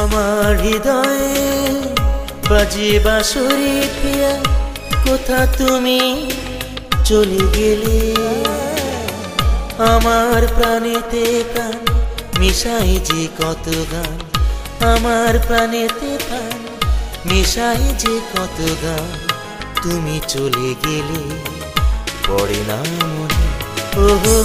আমার হৃদয়ে বাজে বাঁশরি প্রিয়া, কোথা তুমি চলে গেলে? আমার প্রাণেতে প্রাণ মিশাই যে কত গান, আমার প্রাণেতে প্রাণ মিশাই যে কত গান, তুমি চলে গেলে পড়ে না মনে। ওহো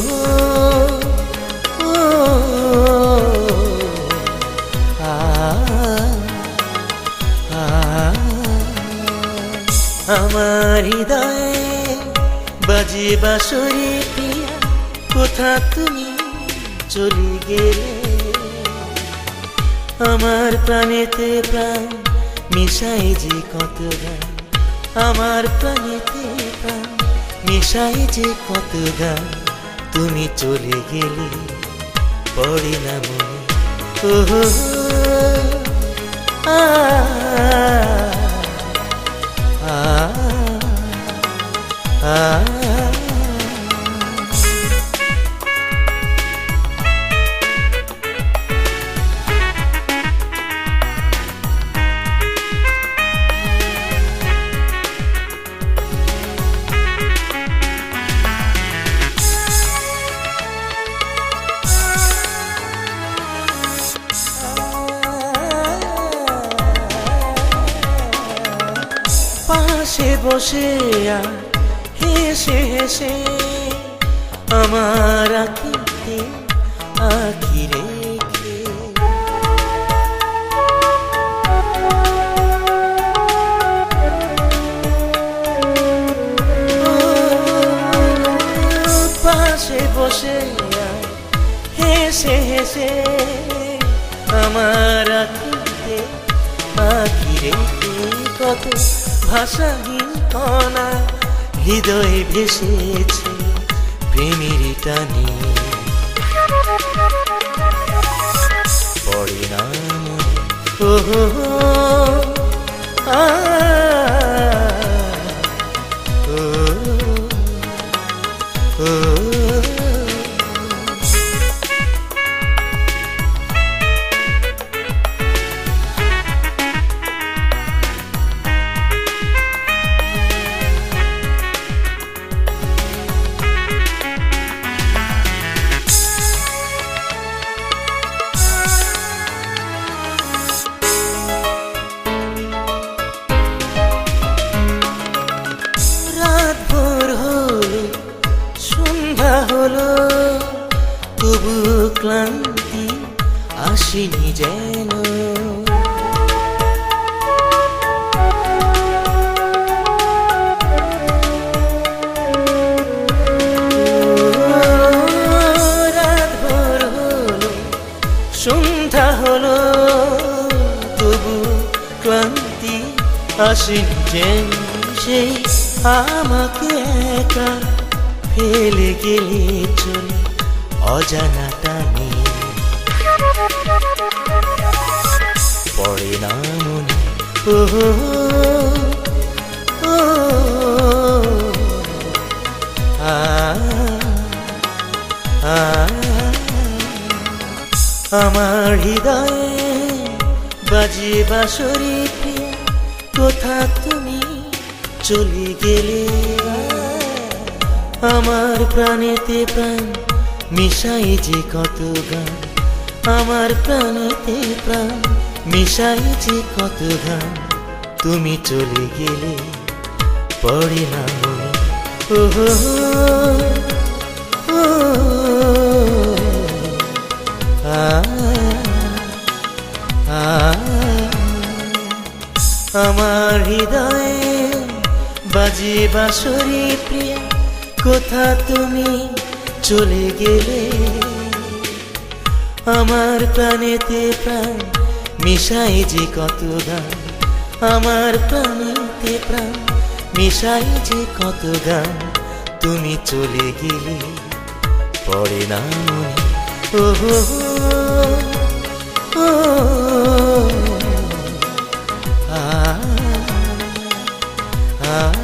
আমার হৃদয়ে বাজে বাঁশরি প্রিয়া, কোথা তুমি চলে গেলে? আমার প্রাণেতে প্রাণ মিশাই যে কত গান, আমার প্রাণেতে প্রাণ মিশাই যে কত গান, তুমি চলে গেলে পড়ে না মনে। ওহো পাশে বসে আর হেসে হেসে আমার আঁখিতে আঁখি রেখে, পাশে বসে আর হেসে হেসে আমার আঁখিতে আঁখি রেখে, কত ভাষাহীন কণা হৃদয়ে ভেসেছে প্রেমের টানে, পড়ে না মনে। ওহো হলো তবু ক্লান্তি আসেনি যেন, রাত ভোর হলো সন্ধ্যা হলো তবু ক্লান্তি আসেনি যেন, সেই আমাকে একা ফেলে গেলে চলে অজানা টানে, পড়ে না মনে। ওহো আমার হৃদয়ে বাজে বাঁশরি প্রিয়া, কোথা তুমি চলে গেলে? আমার প্রাণেতে প্রাণ মিশাই যে কত গান, আমার প্রাণেতে প্রাণ মিশাই যে কত গান, তুমি চলে গেলে পড়ে না মনে। ওহো আমার হৃদয়ে বাজে বাঁশরি প্রিয়া, কোথা তুমি চলে গেলে? আমার প্রাণেতে প্রাণ মিশাই যে কত গান, আমার প্রাণেতে প্রাণ মিশাই যে কত গান, তুমি চলে গেলে পড়ে না মনে। ওহো আমার